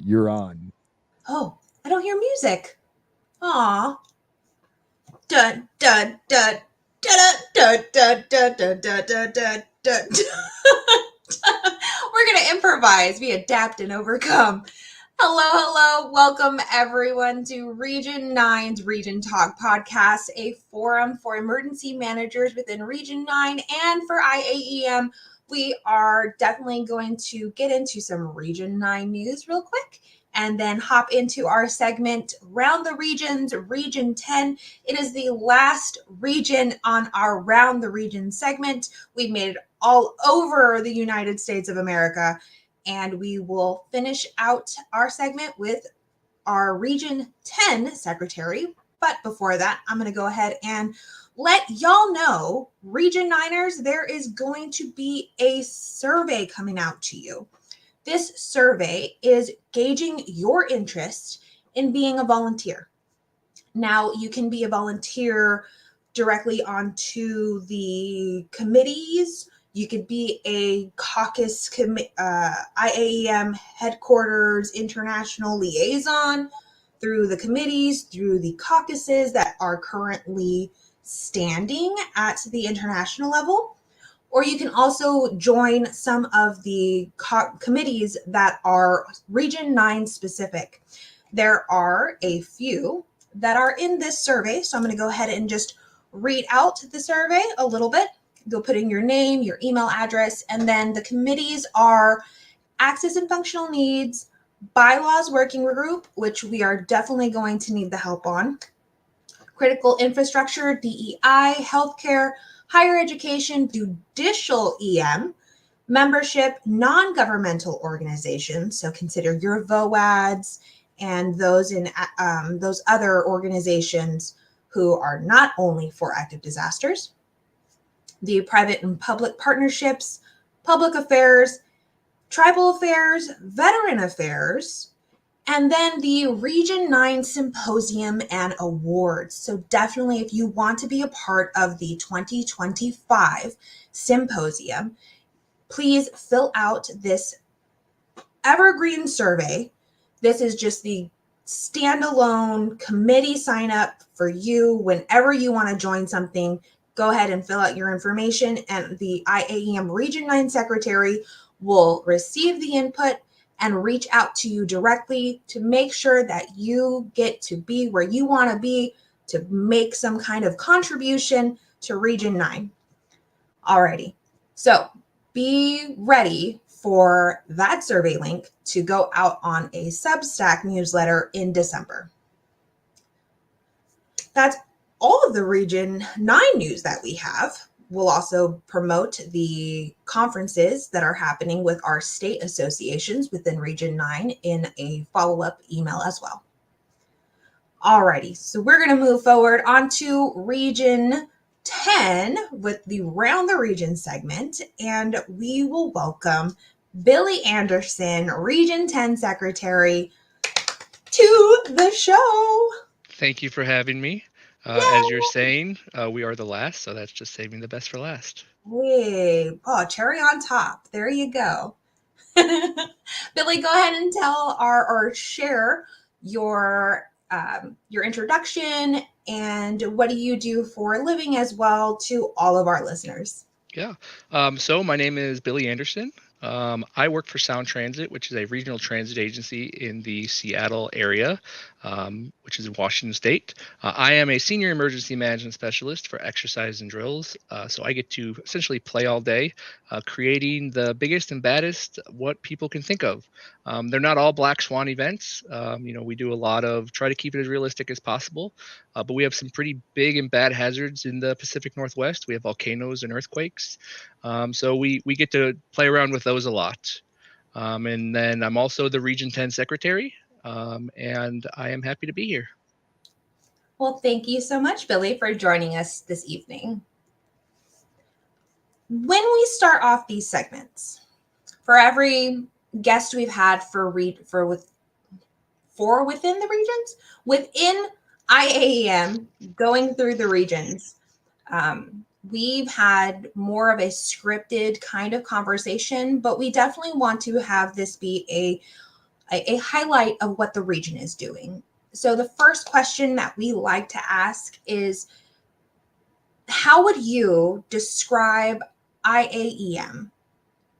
you're on. Oh, I don't hear music. Aw. Dun dun dun dun dun dun dun dun dun dun dun dun. We're gonna improvise. We adapt and overcome. Hello. Welcome everyone to Region 9's Region Talk podcast, a forum for emergency managers within Region 9 and for IAEM. We are definitely going to get into some Region 9 news real quick and then hop into our segment Round the Regions, Region 10. It is the last region on our Round the Region segment. We've made it all over the United States of America, and we will finish out our segment with our Region 10 secretary. But before that, I'm going to go ahead and let y'all know, Region 9ers, there is going to be a survey coming out to you. This survey is gauging your interest in being a volunteer. Now, you can be a volunteer directly onto the committees. You could be a caucus IAEM headquarters international liaison through the committees, through the caucuses that are currently standing at the international level. Or you can also join some of the committees that are Region 9 specific. There are a few that are in this survey, so I'm going to go ahead and just read out the survey a little bit. You'll put in your name, your email address, and then the committees are Access and Functional Needs, Bylaws Working Group, which we are definitely going to need the help on, Critical Infrastructure, DEI, Healthcare, Higher Education, Judicial EM, Membership, Non-Governmental Organizations, so consider your VOADs and those in those other organizations who are not only for active disasters, the Private and Public Partnerships, Public Affairs, Tribal Affairs, Veteran Affairs, and then the Region 9 Symposium and Awards. So definitely, if you want to be a part of the 2025 Symposium, please fill out this evergreen survey. This is just the standalone committee sign up for you. Whenever you want to join something, go ahead and fill out your information, and the IAEM Region 9 Secretary will receive the input and reach out to you directly to make sure that you get to be where you want to be to make some kind of contribution to Region 9. Alrighty, so be ready for that survey link to go out on a Substack newsletter in December. That's all of the Region 9 news that we have. We'll also promote the conferences that are happening with our state associations within Region 9 in a follow-up email as well. Alrighty, so we're going to move forward onto Region 10 with the Round the Region segment, and we will welcome Billy Anderson, Region 10 Secretary, to the show. Thank you for having me. As you're saying, we are the last, so that's just saving the best for last. Hey, oh, cherry on top. There you go. Billy, go ahead and tell or share your introduction and what do you do for a living as well to all of our listeners. Yeah. So my name is Billy Anderson. I work for Sound Transit, which is a regional transit agency in the Seattle area, which is in Washington State. I am a senior emergency management specialist for exercise and drills. So I get to essentially play all day, creating the biggest and baddest what people can think of. They're not all black swan events. We do a lot of try to keep it as realistic as possible, but we have some pretty big and bad hazards in the Pacific Northwest. We have volcanoes and earthquakes. So we get to play around with those a lot. And then I'm also the Region 10 Secretary, and I am happy to be here. Well, thank you so much, Billy, for joining us this evening. When we start off these segments, for every guest we've had within the regions, within IAEM, going through the regions, we've had more of a scripted kind of conversation, but we definitely want to have this be a a highlight of what the region is doing. So the first question that we like to ask is, how would you describe IAEM?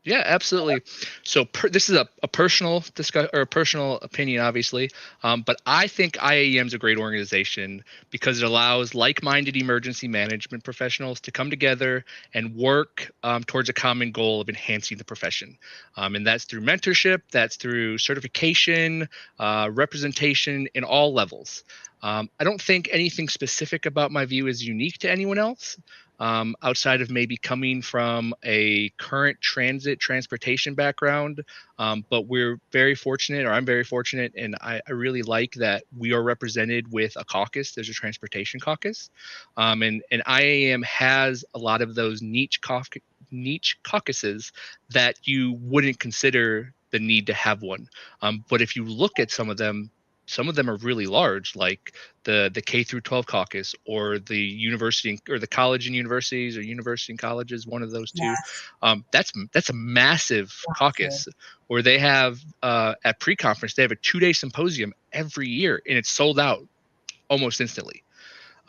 Yeah, absolutely. So this is a personal discuss or a personal opinion, obviously, but I think IAEM is a great organization because it allows like-minded emergency management professionals to come together and work towards a common goal of enhancing the profession, and that's through mentorship, that's through certification, representation in all levels. I don't think anything specific about my view is unique to anyone else outside of maybe coming from a current transportation background. But we're very fortunate, or I'm very fortunate, and I really like that we are represented with a caucus. There's a transportation caucus, and IAM has a lot of those niche caucuses that you wouldn't consider the need to have one. But if you look at some of them are really large, like the K through 12 caucus, or the university or the college and universities, or university and colleges, one of those two. Yes. That's a massive caucus. Or they have at pre-conference, they have a 2-day symposium every year, and it's sold out almost instantly.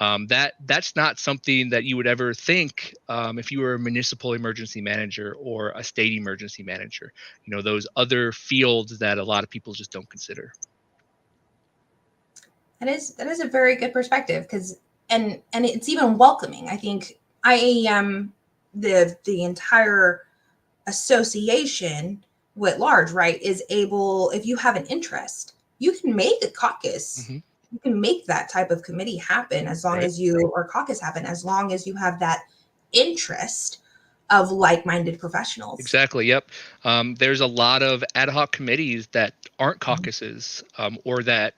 That's not something that you would ever think if you were a municipal emergency manager or a state emergency manager. Those other fields that a lot of people just don't consider. That is a very good perspective, because and it's even welcoming. I think IAM, the entire association writ large, right, is able, if you have an interest, you can make a caucus. Mm-hmm. You can make that type of committee happen, as long Right. as you, or caucus happen, as long as you have that interest of like-minded professionals. Exactly. Yep. There's a lot of ad hoc committees that aren't caucuses, or that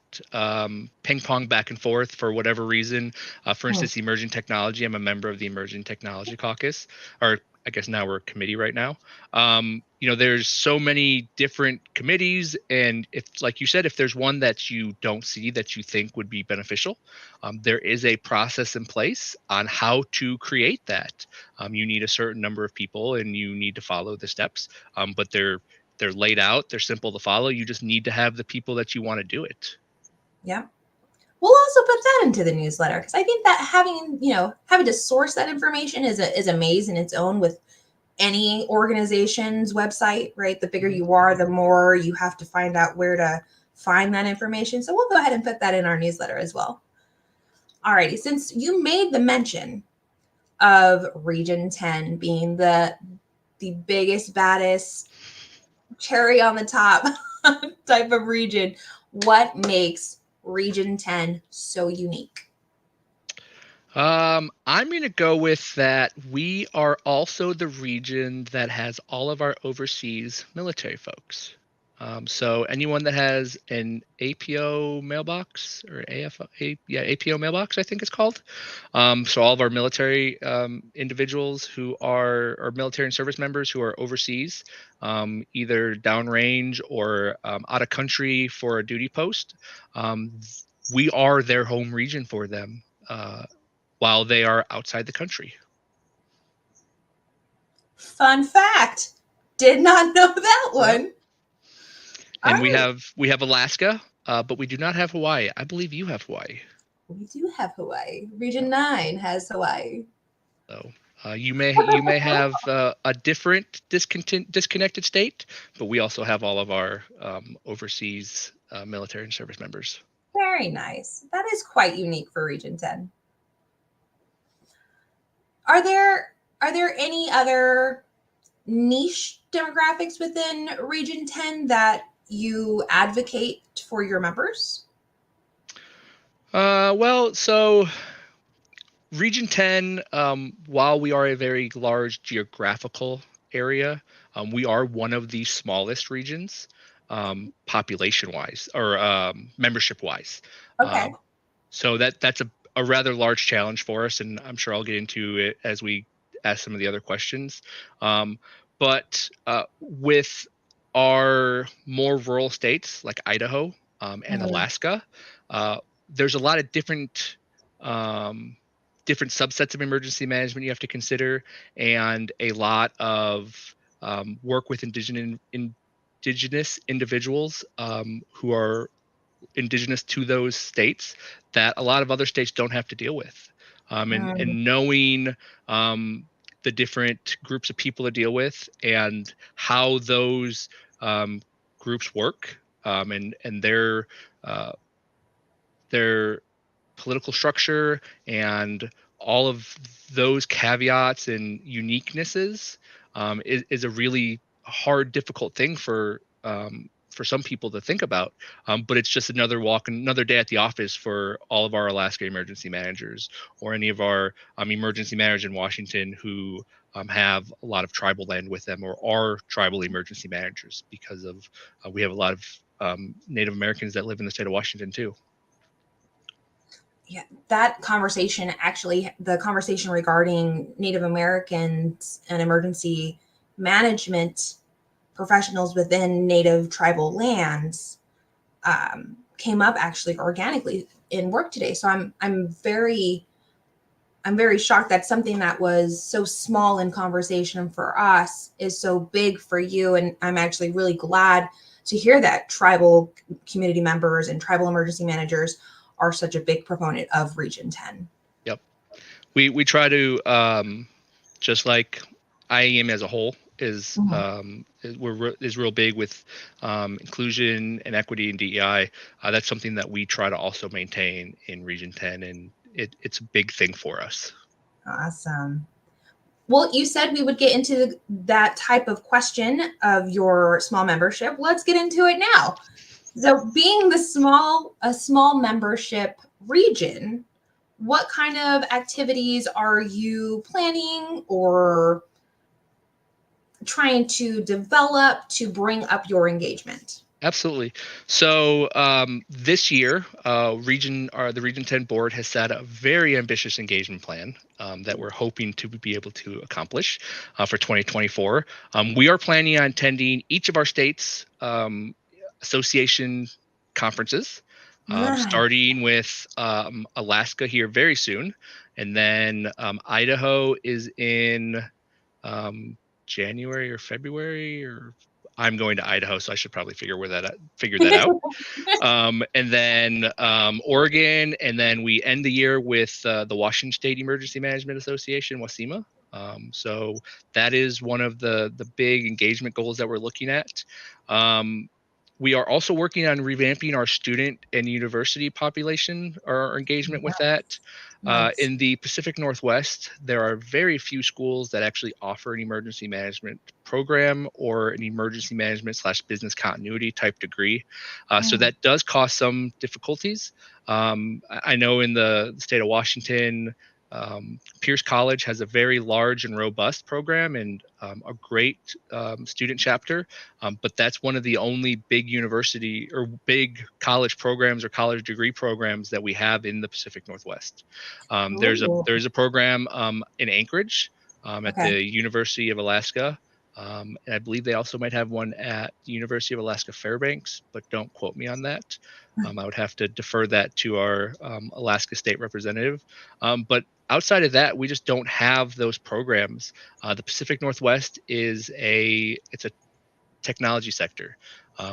ping pong back and forth for whatever reason. For Mhm. instance, emerging technology. I'm a member of the Emerging Technology Caucus, or I guess now we're a committee right now. There's so many different committees, and if, like you said, if there's one that you don't see that you think would be beneficial, there is a process in place on how to create that. You need a certain number of people, and you need to follow the steps. But they're laid out. They're simple to follow. You just need to have the people that you want to do it. Yeah. We'll also put that into the newsletter, because I think that having to source that information is a maze in its own with any organization's website, right? The bigger Mhm. you are, the more you have to find out where to find that information. So we'll go ahead and put that in our newsletter as well. Alrighty, since you made the mention of Region 10 being the biggest, baddest, cherry on the top type of region, what makes Region 10 so unique? I'm going to go with that. We are also the region that has all of our overseas military folks. So anyone that has an APO mailbox, or APO mailbox, I think it's called. So all of our military individuals who are military and service members who are overseas, either downrange or out of country for a duty post, we are their home region for them. While they are outside the country. Fun fact. Did not know that Yep. one. All And we right. have Alaska, but we do not have Hawaii. I believe you have Hawaii. We do have Hawaii. Region 9 has Hawaii. So you may have a different disconnected state, but we also have all of our overseas military and service members. Very nice. That is quite unique for Region 10. Are there any other niche demographics within Region 10 that you advocate for your members? Well, so Region 10, while we are a very large geographical area, we are one of the smallest regions, population wise, or membership wise. Okay. So that's a rather large challenge for us, and I'm sure I'll get into it as we ask some of the other questions. But with our more rural states like Idaho and Mhm. Alaska, there's a lot of um, different subsets of emergency management you have to consider, and a lot of work with indigenous individuals who are indigenous to those states that a lot of other states don't have to deal with. And knowing the different groups of people to deal with and how those groups work, and their political structure and all of those caveats and uniquenesses is a really hard, difficult thing for some people to think about. But it's just another walk, another day at the office for all of our Alaska emergency managers or any of our emergency managers in Washington who have a lot of tribal land with them or are tribal emergency managers, because of we have a lot of Native Americans that live in the state of Washington too. Yeah, that conversation, actually, the conversation regarding Native Americans and emergency management professionals within Native tribal lands, came up actually organically in work today. So I'm very shocked that something that was so small in conversation for us is so big for you. And I'm actually really glad to hear that tribal community members and tribal emergency managers are such a big proponent of Region 10. Yep. We try to just like IAEM as a whole is is real big with inclusion and equity and DEI. That's something that we try to also maintain in Region 10, and it's a big thing for us. Awesome. Well, you said we would get into that type of question of your small membership. Let's get into it now. So, being a small membership region, what kind of activities are you planning or trying to develop to bring up your engagement? Absolutely. So this year, the Region 10 board has set a very ambitious engagement plan that we're hoping to be able to accomplish for 2024. We are planning on attending each of our states' association conferences, starting with Alaska here very soon, and then Idaho is in January or February, or I'm going to Idaho, so I should probably figure that out. And then Oregon, and then we end the year with the Washington State Emergency Management Association, WASEMA. So that is one of the big engagement goals that we're looking at. We are also working on revamping our student and university population, our engagement with that. Nice. In the Pacific Northwest, there are very few schools that actually offer an emergency management program or an emergency management / business continuity type degree. So that does cause some difficulties. I know in the state of Washington, Pierce College has a very large and robust program and a great student chapter, but that's one of the only big university or big college programs or college degree programs that we have in the Pacific Northwest. There's a program in Anchorage at the University of Alaska. And I believe they also might have one at the University of Alaska Fairbanks, but don't quote me on that. I would have to defer that to our Alaska state representative. But outside of that, we just don't have those programs. The Pacific Northwest it's a technology sector.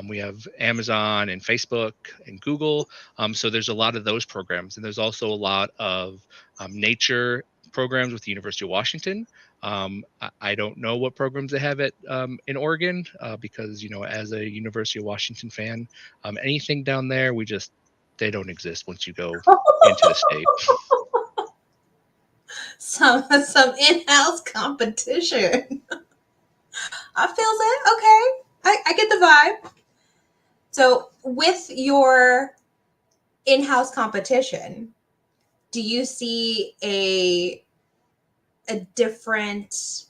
We have Amazon and Facebook and Google. So there's a lot of those programs. And there's also a lot of nature programs with the University of Washington. I don't know what programs they have in Oregon because, as a University of Washington fan, anything down there, they don't exist once you go into the state. Some in-house competition. I feel that. Okay. I get the vibe. So with your in-house competition, do you see a different,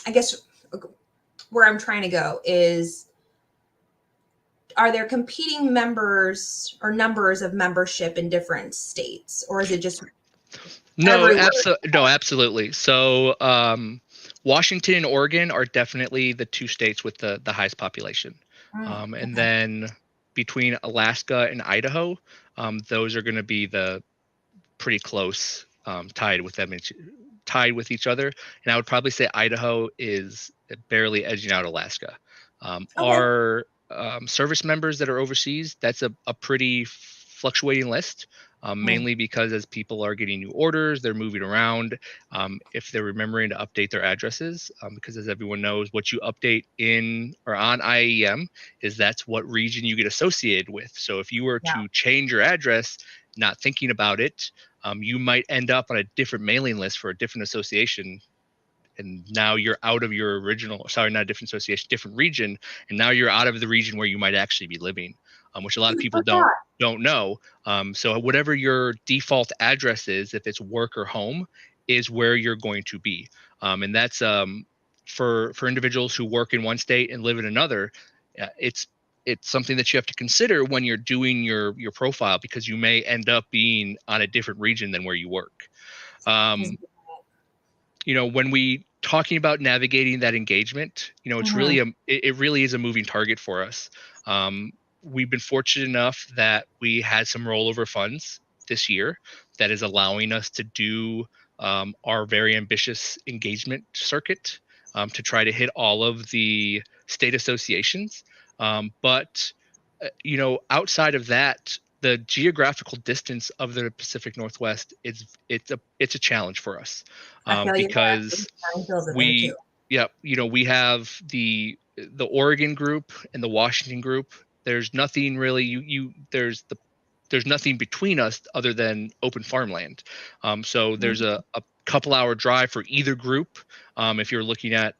I guess where I'm trying to go is, are there competing members or numbers of membership in different states, or is it just No, absolutely. So Washington and Oregon are definitely the two states with the highest population. And then between Alaska and Idaho, those are going to be the pretty close, tied with each other. And I would probably say Idaho is barely edging out Alaska. service members that are overseas, that's a pretty fluctuating list. Mm. Mainly because as people are getting new orders, they're moving around. If they're remembering to update their addresses, because as everyone knows, what you update in or on IAEM is that's what region you get associated with. So if you were Yeah. to change your address, not thinking about it, you might end up on a different mailing list for a different association, and now you're out of your original, sorry, not a different association, different region, and now you're out of the region where you might actually be living, which a lot of people don't know. So whatever your default address is, if it's work or home, is where you're going to be. And that's for individuals who work in one state and live in another. It's something that you have to consider when you're doing your profile, because you may end up being on a different region than where you work. When we talking about navigating that engagement, it's Mhm. really it really is a moving target for us. Um, we've been fortunate enough that we had some rollover funds this year that is allowing us to do our very ambitious engagement circuit, to try to hit all of the state associations. But outside of that, the geographical distance of the Pacific Northwest, it's a challenge for us, I feel you there. because Mine feels it there too. we yeah we have the Oregon group and the Washington group. There's nothing really there's nothing between us other than open farmland. So there's Mhm. a couple hour drive for either group. If you're looking at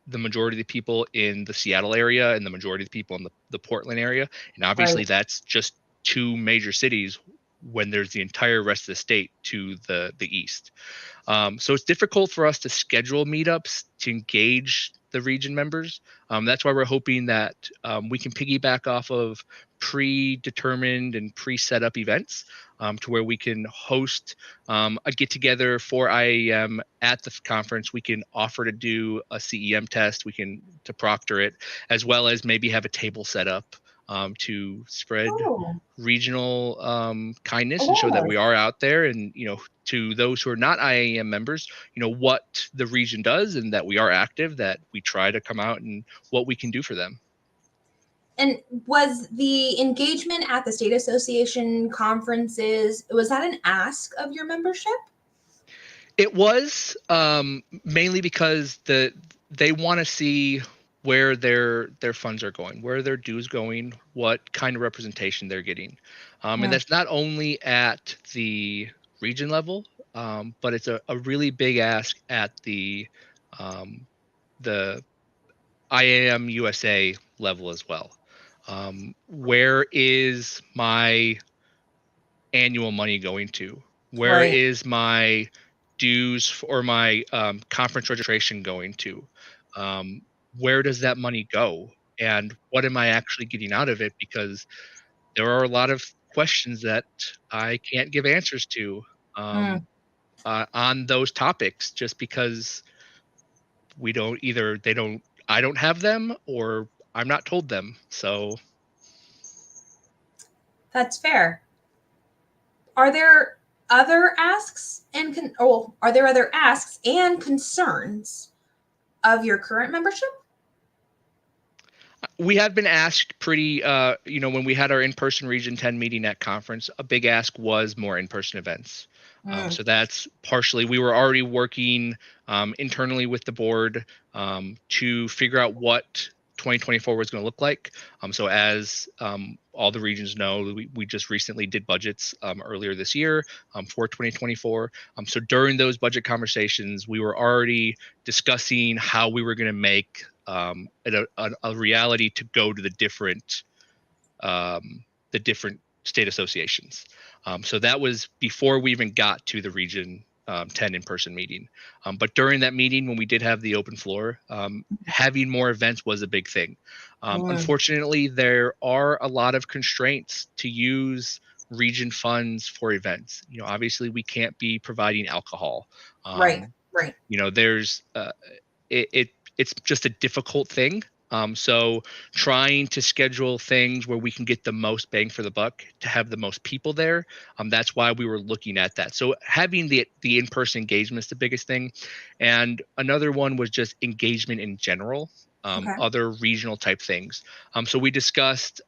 the majority of the people in the Seattle area and the majority of the people in the Portland area, and obviously Right. that's just two major cities when there's the entire rest of the state to the east. So it's difficult for us to schedule meetups to engage the region members. That's why we're hoping that we can piggyback off of predetermined and pre-set up events, to where we can host a get together for IAEM at the conference. We can offer to do a CEM test. We can to proctor it, as well as maybe have a table set up to spread Oh, regional kindness and show that we awareness. are out there, and to those who are not IAEM members, what the region does and that we are active, that we try to come out and what we can do for them. And was the engagement at the state association conferences, was that an ask of your membership? It was mainly because they want to see where their funds are going, where their dues going, what kind of representation they're getting, and Mm. that's not only at the region level, but it's a really big ask at um, the IAEM-USA level as well. Where is my annual money going to? Where Right. is my dues or my conference registration going to? Um, where does that money go? And what am I actually getting out of it? Because there are a lot of questions that I can't give answers to, Mm. um, on those topics, just because they don't, I don't have them, or I'm not told them. So That's fair. Are there other asks and are there other asks and concerns of your current membership? we have been asked when we had our in-person Region 10 meeting at conference, a big ask was more in-person events. Mm. So that's partially, we were already working internally with the board to figure out what 2024 was going to look like. So as all the regions know, we just recently did budgets earlier this year for 2024. So during those budget conversations, we were already discussing how we were going to make a reality to go to the different state associations. So that was before we even got to the Region 10 in-person meeting. But during that meeting, when we did have the open floor, having more events was a big thing. Mm. Unfortunately, there are a lot of constraints to use region funds for events. Obviously, we can't be providing alcohol. Right. Um, Right. there's it's just a difficult thing. So trying to schedule things where we can get the most bang for the buck to have the most people there. That's why we were looking at that. So having the in-person engagement is the biggest thing. And another one was just engagement in general. Okay. other regional type things. So we discussed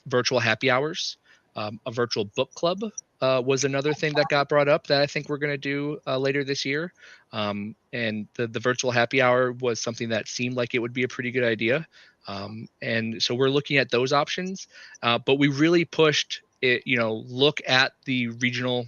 virtual happy hours, a virtual book club was another thing that got brought up that I think we're going to do later this year. And the virtual happy hour was something that seemed like it would be a pretty good idea. And so we're looking at those options, but we really pushed it, look at the regional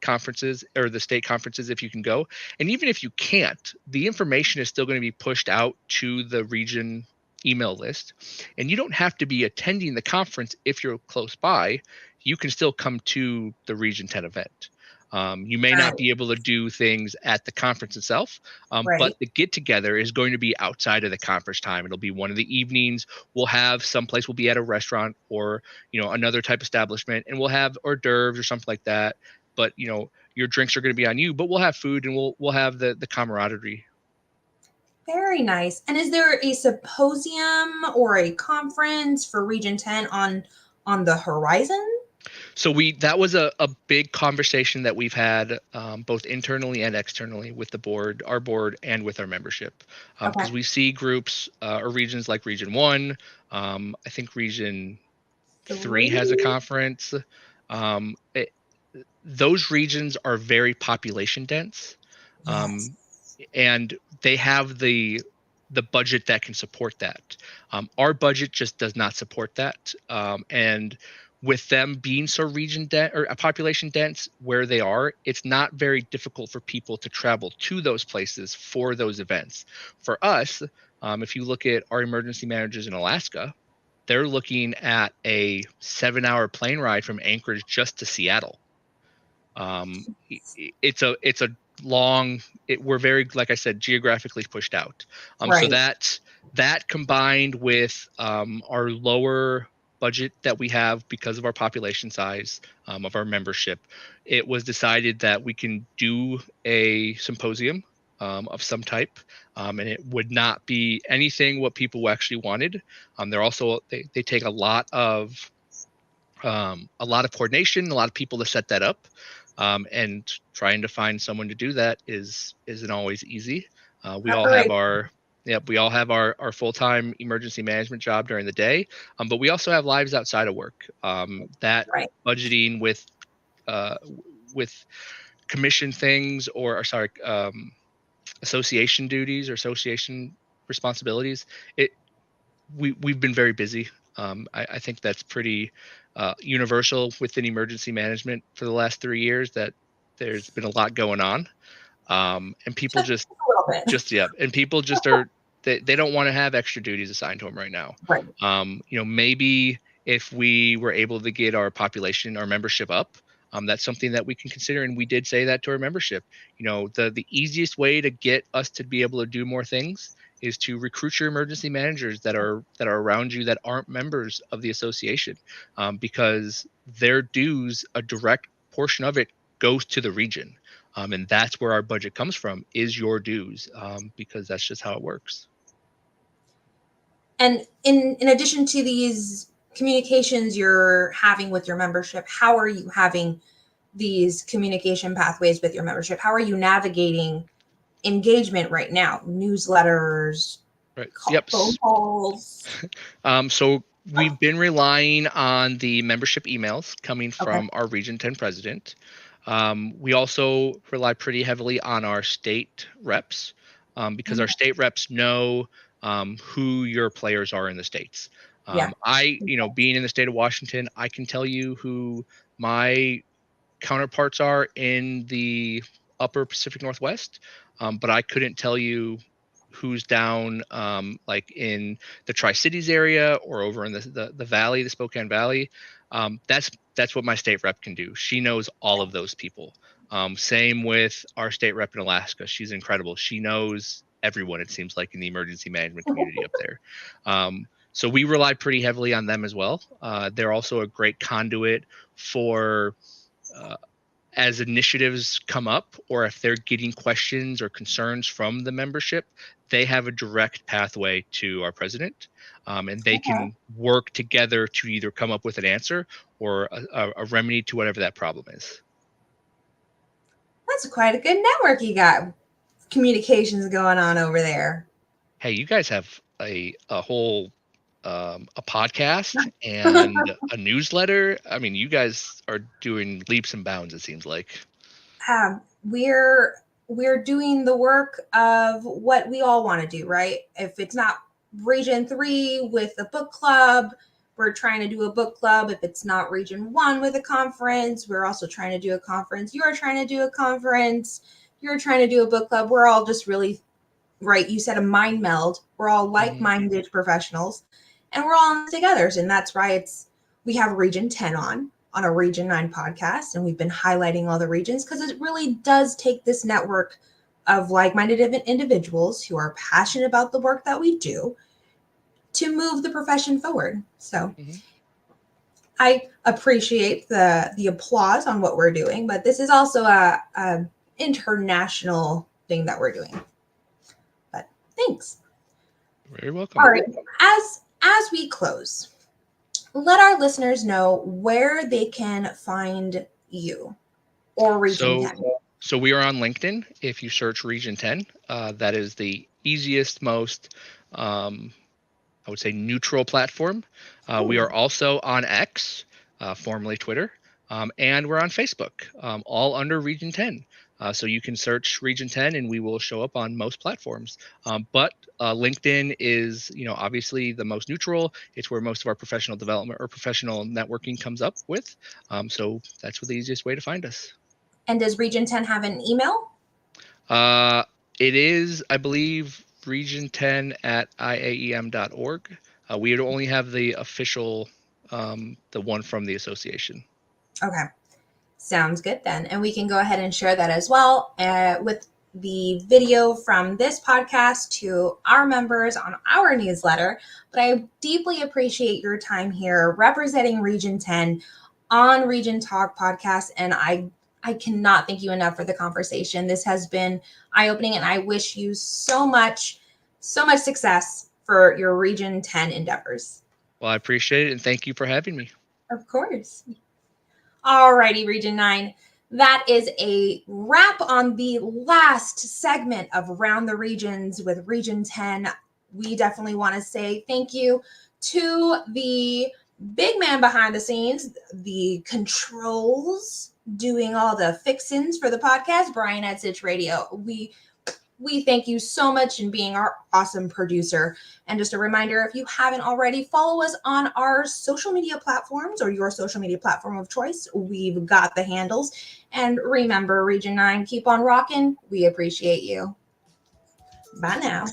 conferences or the state conferences if you can go. And even if you can't, the information is still going to be pushed out to the region email list. And you don't have to be attending the conference if you're close by. You can still come to the Region 10 event. You may not be able to do things at the conference itself, but Right. the get together is going to be outside of the conference time. It'll be one of the evenings. We'll have someplace, we'll be at a restaurant or another type establishment, and we'll have hors d'oeuvres or something like that. But your drinks are going to be on you, but we'll have food and we'll have the camaraderie. Very nice. And is there a symposium or a conference for Region 10 on the horizon? So that was a big conversation that we've had both internally and externally with the board, our board, and with our membership, because Okay. we see groups or regions like Region 1. I think Region 3 has a 3. conference. Um, it, those regions are very population dense, Yes. and they have the budget that can support that. Our budget just does not support that, and with them being so region dense or population dense where they are, it's not very difficult for people to travel to those places for those events. For us, if you look at our emergency managers in Alaska, they're looking at a 7-hour plane ride from Anchorage just to Seattle. It's a long. We're very, like I said, geographically pushed out. So Right. that combined with our lower budget that we have because of our population size of our membership, it was decided that we can do a symposium of some type, and it would not be anything what people actually wanted. They take a lot of coordination, a lot of people to set that up, and trying to find someone to do that isn't always easy. We all have Preparation. our we all have our full-time emergency management job during the day, but we also have lives outside of work. That Right. budgeting uh, with commission things or sorry, association duties or association responsibilities. We've been very busy. I think that's pretty universal within emergency management for the last 3 years. That there's been a lot going on, and people Just a little bit. and people just are they don't want to have extra duties assigned to them right now. Right. Maybe if we were able to get our membership up, that's something that we can consider. And we did say that to our membership. The easiest way to get us to be able to do more things is to recruit your emergency managers that are around you that aren't members of the association, because their dues, a direct portion of it, goes to the region, and that's where our budget comes from, is your dues, because that's just how it works. And in addition to these communications you're having with your membership, how are you having these communication pathways with your membership? How are you navigating engagement right now? Newsletters, Right. Yep. phone calls. So we've been relying on the membership emails coming Okay. from our Region 10 president. We also rely pretty heavily on our state reps, because our state reps know who your players are in the states. Yeah. Being in the state of Washington, I can tell you who my counterparts are in the upper Pacific Northwest, but I couldn't tell you who's down like in the Tri-Cities area or over in the Valley, the Spokane Valley. That's what my state rep can do. She knows all of those people. Same with our state rep in Alaska. She's incredible. She knows everyone, it seems like, in the emergency management community up there. So we rely pretty heavily on them as well. They're also a great conduit for uh, as initiatives come up, or if they're getting questions or concerns from the membership, they have a direct pathway to our president, and they Okay. can work together to either come up with an answer or a remedy to whatever that problem is. That's quite a good network you got. Communications going on over there. Hey, you guys have a whole a podcast and a newsletter. I mean, you guys are doing leaps and bounds, it seems like. We're doing the work of what we all want to do, right? If it's not Region 3 with a book club, we're trying to do a book club. If it's not Region 1 with a conference, we're also trying to do a conference. You're trying to do a conference. You're trying to do a book club. We're all just really, right, you said a mind meld. We're all like-minded professionals, and we're all in it together. And that's why we have Region 10 on a Region 9 podcast, and we've been highlighting all the regions because it really does take this network of like-minded individuals who are passionate about the work that we do to move the profession forward. So I appreciate the applause on what we're doing, but this is also a international thing that we're doing. But thanks. Very welcome. All right. As we close, let our listeners know where they can find you or Region 10. So we are on LinkedIn. If you search Region 10, that is the easiest, most, I would say, neutral platform. We are also on X, formerly Twitter, and we're on Facebook, all under Region 10. So you can search Region 10 and we will show up on most platforms. But LinkedIn is, obviously the most neutral. It's where most of our professional development or professional networking comes up with. So that's the easiest way to find us. And does Region 10 have an email? It is, I believe, region10 at IAEM.org. We would only have the official, the one from the association. Okay. Sounds good then. And we can go ahead and share that as well with the video from this podcast to our members on our newsletter. But I deeply appreciate your time here representing Region 10 on Region Talk podcast. And I cannot thank you enough for the conversation. This has been eye-opening, and I wish you so much success for your Region 10 endeavors. Well, I appreciate it, and thank you for having me. Of course. Alrighty, Region 9. That is a wrap on the last segment of Around the Regions with Region 10. We definitely want to say thank you to the big man behind the scenes, the controls, doing all the fixins for the podcast, Brian at Sitch Radio. We thank you so much in being our awesome producer. And just a reminder, if you haven't already, follow us on our social media platforms or your social media platform of choice. We've got the handles. And remember, Region 9, keep on rocking. We appreciate you. Bye now.